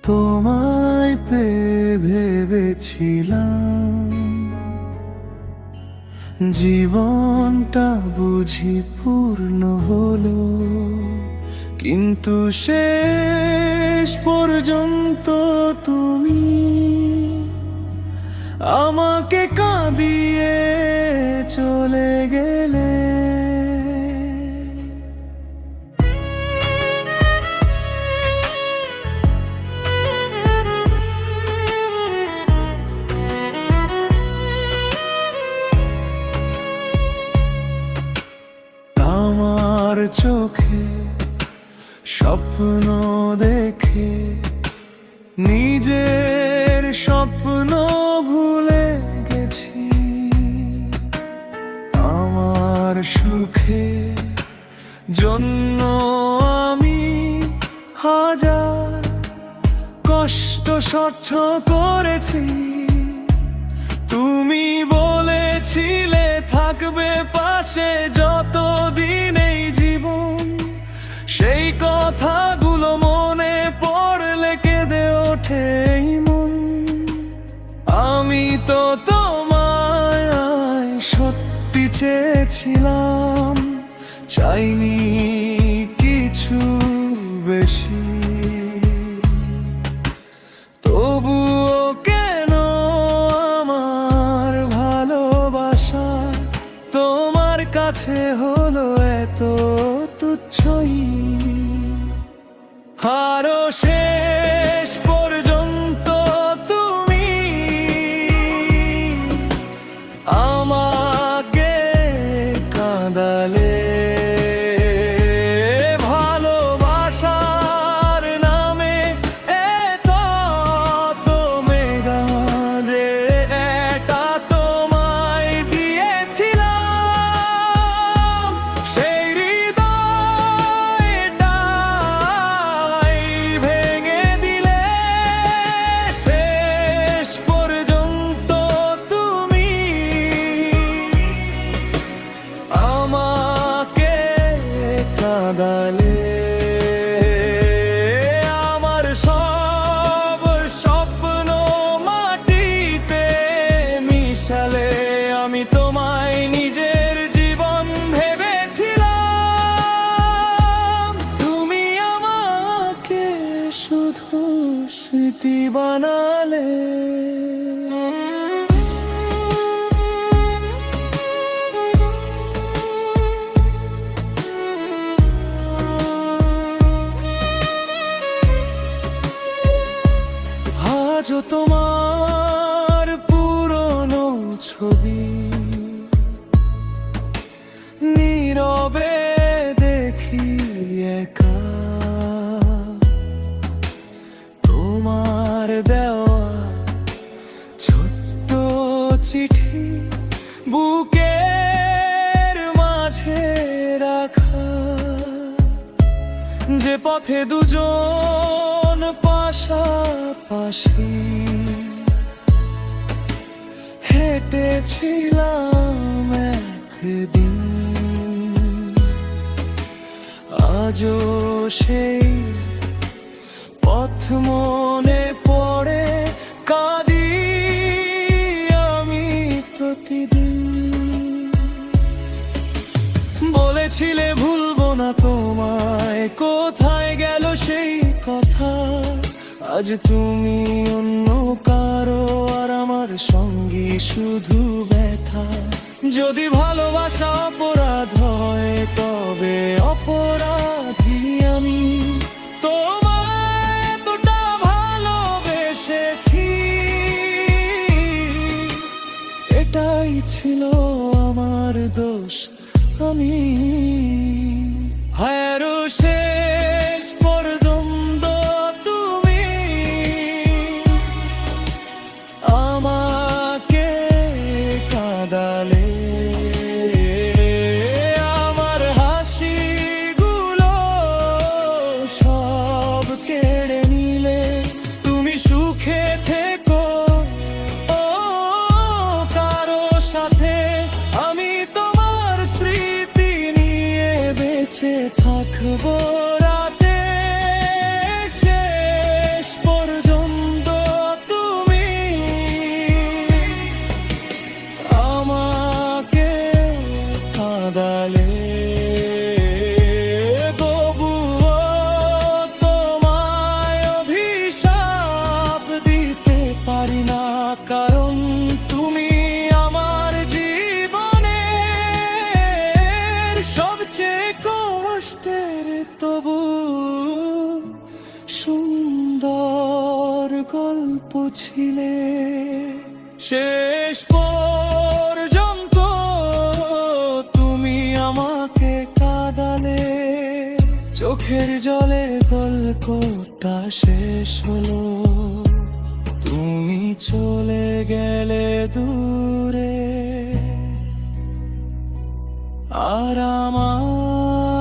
তোমায় পেয়ে ভেবেছিলাম জীবনটা বুঝি পূর্ণ হলো, কিন্তু শেষ পর্যন্ত তুমি আমাকে কাঁদিয়ে চলে গেলে। আমার চোখে স্বপ্ন দেখে নিজের স্বপ্ন ভুলে গেছি। আমার সুখে জন্য আমি হাজার কষ্ট সহ্য করেছি। তুমি বলেছিলে থাকবে পাশে যতদিন এই জীবন, সেই কথাগুলো মনে পড়লে কেঁদে ওঠে এই মন। আমি তো তোমায় সত্যি চেয়েছিলাম, চাইনি কিছু বেশি। তবুও কেন আমার ভালোবাসা তোমার কাছে হলো এত তুচ্ছই। আরো শেষ পর্যন্ত তুমি আমাকে কাঁদালে। ভালোবাসার নামে এত তুমি গাঁজে, এটা তোমায় দিয়েছিলাম, সেই হৃদয়টাই ভেঙে দিলে। শেষ পর্যন্ত তুমি আমাকে কাঁদালে। আমার সব স্বপ্ন মাটিতে মিশালে, আমি তোমায় নিজের জীবন ভেবেছিলাম। তুমি আমাকে শুধু স্মৃতি বানালে। আজও তোমার পুরনো ছবি নীরবে দেখি একা। তোমার দেওয়া ছোট্ট চিঠি বুকের মাঝে রাখা, যে পথে দুজন পাশাপাশি হেঁটেছিলাম একদিন। আজও সেই পথ মনে পড়ে, কাঁদি আমি প্রতিদিন। বলেছিলে ভুলবো না তোমায়, কোথায় গেল সেই কথা? আজ তুমি অন্য কারো, আর আমার সঙ্গী শুধু ব্যথা। যদি ভালোবাসা অপরাধ হয়, তবে অপরাধী আমি। তোমায় এতটা ভালোবেসেছি, এটাই ছিল আমার দোষ। আমি হায়ারো শেষ পর্যন্ত তুমি আমাকে কাঁদালে। আমার হাসিগুলো সব কেড়ে নিলে, তুমি সুখে থেকো ও কারো সাথে, আমি তোমার স্মৃতি গল্প ছিলে। শেষ পর্যন্ত তুমি আমাকে কাঁদালে, চোখের জলে গল্পটা শেষ হলো। তুমি চলে গেলে দূরে, আর আমার